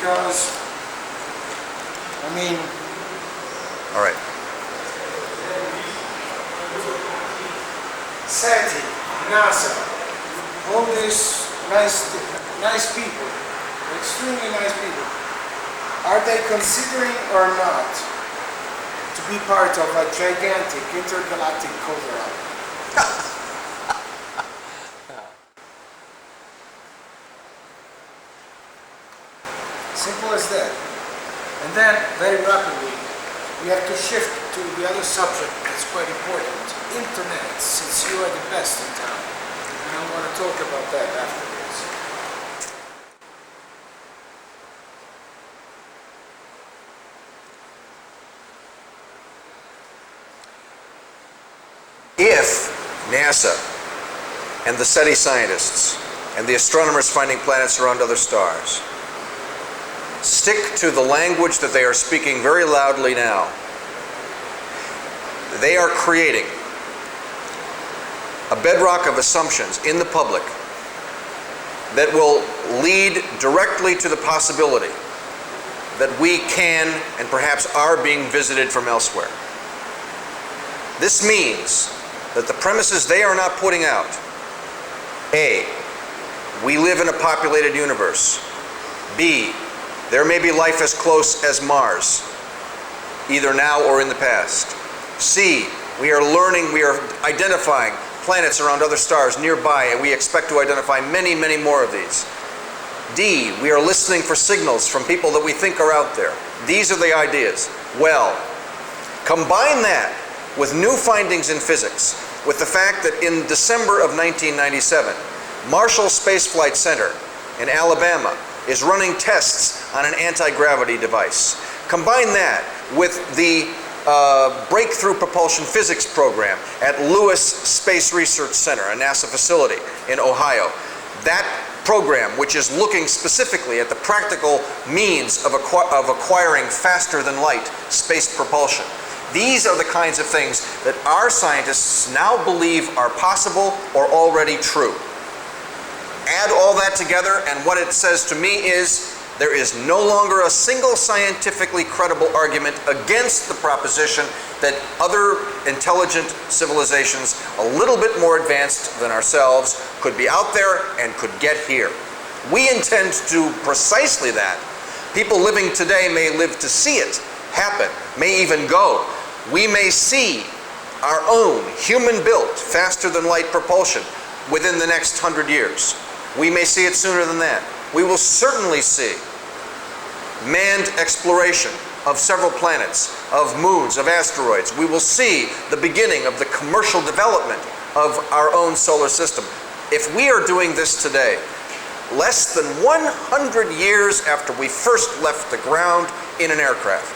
because, I mean... All right. SETI, NASA, all these nice people, extremely nice people, are they considering or not to be part of a gigantic intergalactic cover-up? Simple as that. And then, very rapidly, we have to shift to the other subject that's quite important, internet, since you are the best in town. And I want to talk about that afterwards. If NASA and the SETI scientists and the astronomers finding planets around other stars stick to the language that they are speaking very loudly now, they are creating a bedrock of assumptions in the public that will lead directly to the possibility that we can and perhaps are being visited from elsewhere. This means that the premises they are not putting out: A, we live in a populated universe; B, there may be life as close as Mars, either now or in the past; C, we are learning, we are identifying planets around other stars nearby, and we expect to identify many, many more of these; D, we are listening for signals from people that we think are out there. These are the ideas. Well, combine that with new findings in physics, with the fact that in December of 1997, Marshall Space Flight Center in Alabama is running tests on an anti-gravity device. Combine that with the Breakthrough Propulsion Physics program at Lewis Space Research Center, a NASA facility in Ohio. That program, which is looking specifically at the practical means of acquiring faster than light space propulsion. These are the kinds of things that our scientists now believe are possible or already true. Add all that together, and what it says to me is there is no longer a single scientifically credible argument against the proposition that other intelligent civilizations a little bit more advanced than ourselves could be out there and could get here. We intend to do precisely that. People living today may live to see it happen, may even go. We may see our own human-built, faster-than-light propulsion within the next 100 years. We may see it sooner than that. We will certainly see manned exploration of several planets, of moons, of asteroids. We will see the beginning of the commercial development of our own solar system. If we are doing this today, less than 100 years after we first left the ground in an aircraft,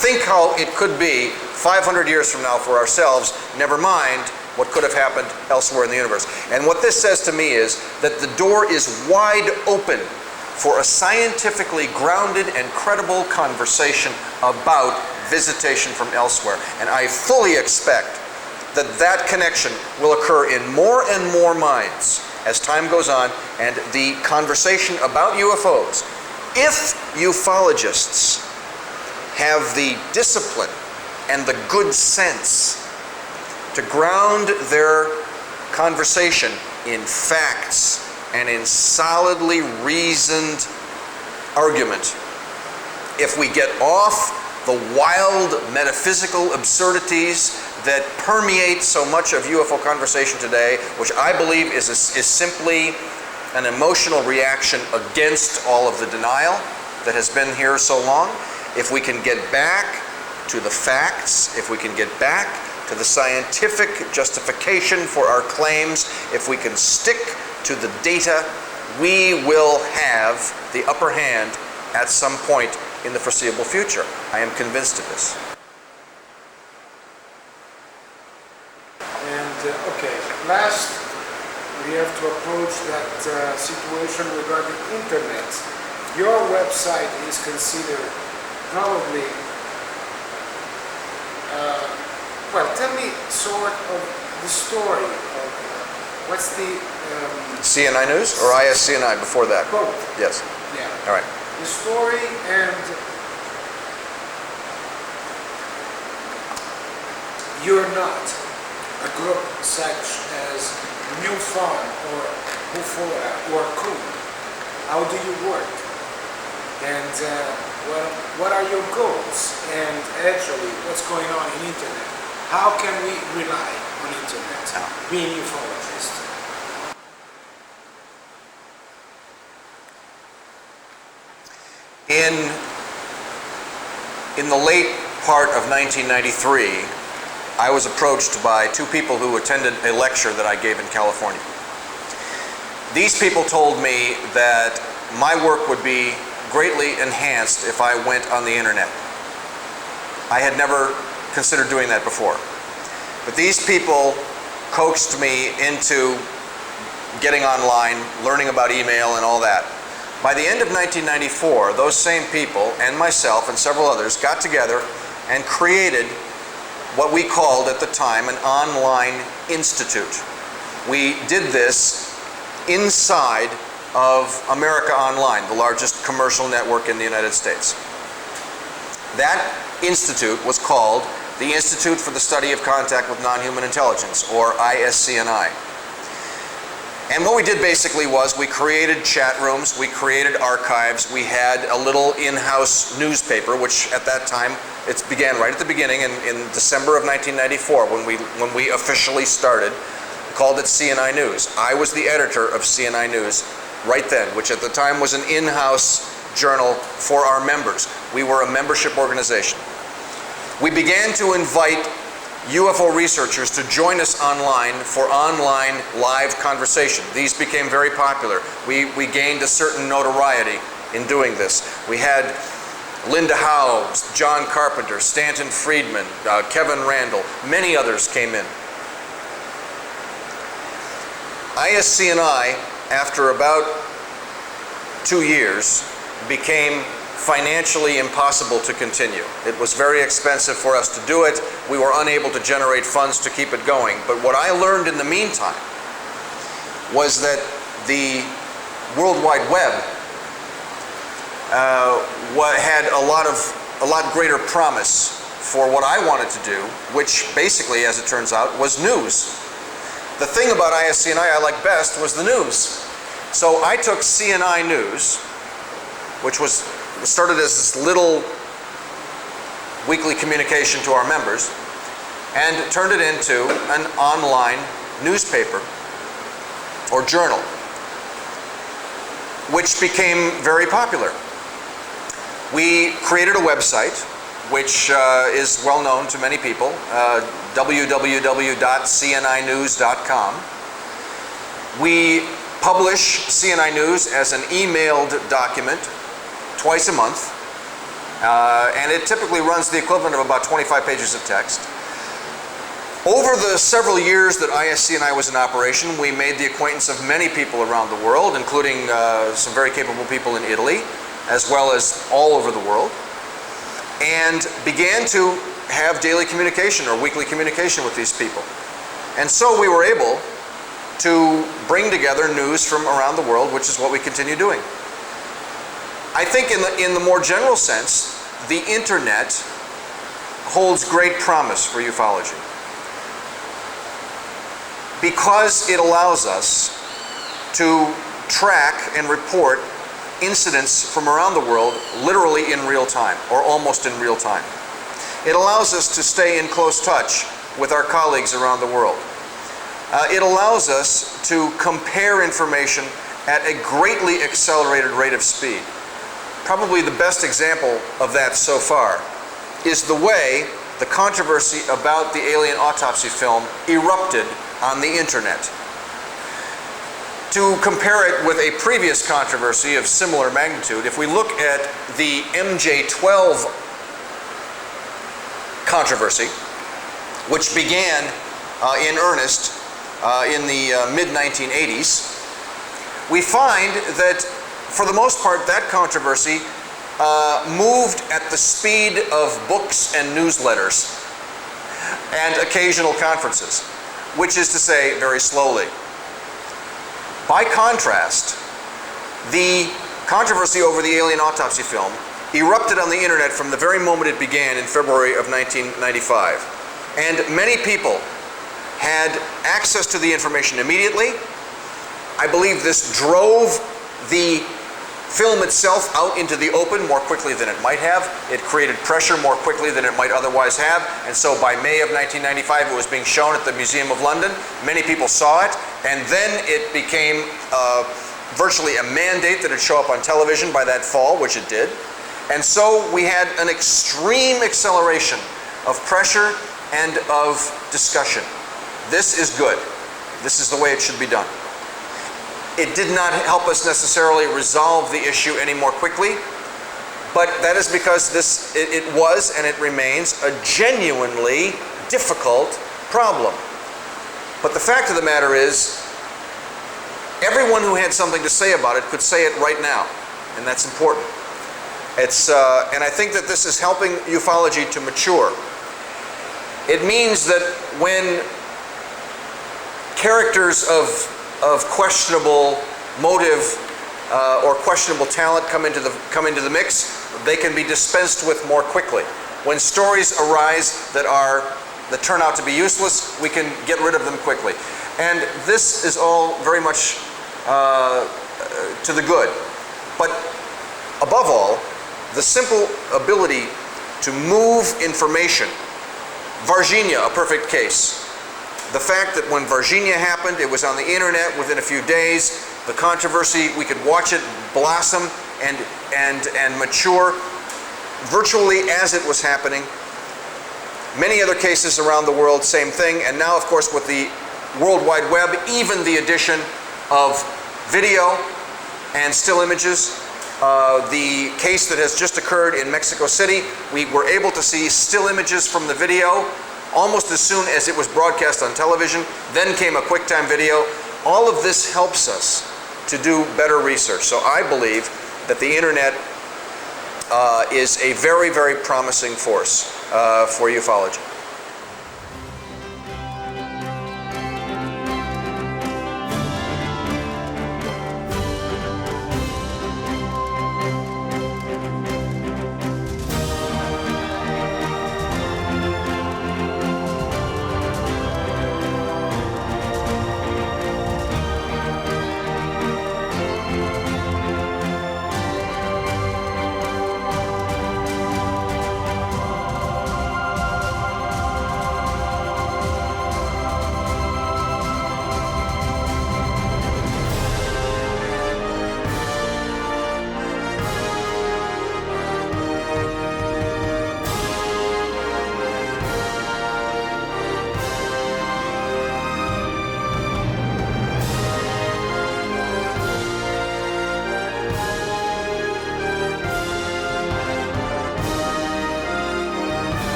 think how it could be 500 years from now for ourselves, never mind what could have happened elsewhere in the universe. And what this says to me is that the door is wide open for a scientifically grounded and credible conversation about visitation from elsewhere. And I fully expect that that connection will occur in more and more minds as time goes on, and the conversation about UFOs, if ufologists have the discipline and the good sense to ground their conversation in facts and in solidly reasoned argument. If we get off the wild metaphysical absurdities that permeate so much of UFO conversation today, which I believe is simply an emotional reaction against all of the denial that has been here so long, if we can get back to the facts, if we can get back to the scientific justification for our claims, if we can stick to the data, we will have the upper hand at some point in the foreseeable future. I am convinced of this. And okay, last, we have to approach that situation regarding internet. Your website is considered probably, well, tell me sort of the story of what's the... CNI News or ISCNI before that? Both. Yes. Yeah. All right. the story, and you're not a group such as MUFON or Bufora or Kun. How do you work? And what are your goals? And actually, what's going on in internet? How can we rely on internet, being ufologists? In the late part of 1993, I was approached by two people who attended a lecture that I gave in California. These people told me that my work would be greatly enhanced if I went on the internet. I had never considered doing that before. But these people coaxed me into getting online, learning about email and all that. By the end of 1994, those same people and myself and several others got together and created what we called at the time an online institute. We did this inside of America Online, the largest commercial network in the United States. That institute was called the Institute for the Study of Contact with Non-Human Intelligence, or ISCNI. And what we did basically was we created chat rooms, we created archives, we had a little in-house newspaper, which at that time, it began right at the beginning in December of 1994 when we officially started, called it CNI News. I was the editor of CNI News right then, which at the time was an in-house journal for our members. We were a membership organization. We began to invite UFO researchers to join us online for online live conversation. These became very popular. We gained a certain notoriety in doing this. We had Linda Howe, John Carpenter, Stanton Friedman, Kevin Randall, many others came in. ISCNI, after about 2 years, became financially impossible to continue. It was very expensive for us to do it. We were unable to generate funds to keep it going. But what I learned in the meantime was that the World Wide Web had a lot greater promise for what I wanted to do, which basically, as it turns out, was news. The thing about ISCNI I liked best was the news. So I took CNI News, which was started as this little weekly communication to our members, and turned it into an online newspaper or journal, which became very popular. We created a website, which is well known to many people, www.cninews.com. We publish CNI News as an emailed document twice a month, and it typically runs the equivalent of about 25 pages of text. Over the several years that ISCNI was in operation, we made the acquaintance of many people around the world, including some very capable people in Italy, as well as all over the world, and began to have daily communication or weekly communication with these people. And so we were able to bring together news from around the world, which is what we continue doing. I think in the more general sense, the internet holds great promise for ufology, because it allows us to track and report incidents from around the world literally in real time, or almost in real time. It allows us to stay in close touch with our colleagues around the world. It allows us to compare information at a greatly accelerated rate of speed. Probably the best example of that so far is the way the controversy about the alien autopsy film erupted on the internet. To compare it with a previous controversy of similar magnitude, if we look at the MJ-12 controversy, which began in earnest in the mid-1980s, we find that for the most part that controversy moved at the speed of books and newsletters and occasional conferences, which is to say very slowly. By contrast, the Controversy over the alien autopsy film erupted on the internet from the very moment it began in February of 1995. And many people had access to the information immediately. I believe this drove the film itself out into the open more quickly than it might have. It created pressure more quickly than it might otherwise have. And so by May of 1995, it was being shown at the Museum of London. Many people saw it. And then it became virtually a mandate that it show up on television by that fall, which it did. And so we had an extreme acceleration of pressure and of discussion. This is good. This is the way it should be done. It did not help us necessarily resolve the issue any more quickly, but that is because it was and it remains a genuinely difficult problem. But the fact of the matter is, everyone who had something to say about it could say it right now, and that's important. And I think that this is helping ufology to mature. It means that when characters of questionable motive or questionable talent come into the mix, they can be dispensed with more quickly. When stories arise that turn out to be useless, we can get rid of them quickly. And this is all very much to the good. But above all, the simple ability to move information. Varginha, a perfect case. The fact that when Varginha happened, it was on the internet within a few days. The controversy, we could watch it blossom and mature virtually as it was happening. Many other cases around the world, same thing. And now, of course, with the World Wide Web, even the addition of video and still images. The case that has just occurred in Mexico City, we were able to see still images from the video almost as soon as it was broadcast on television. Then came a QuickTime video. All of this helps us to do better research. So I believe that the internet is a very, very promising force for ufology.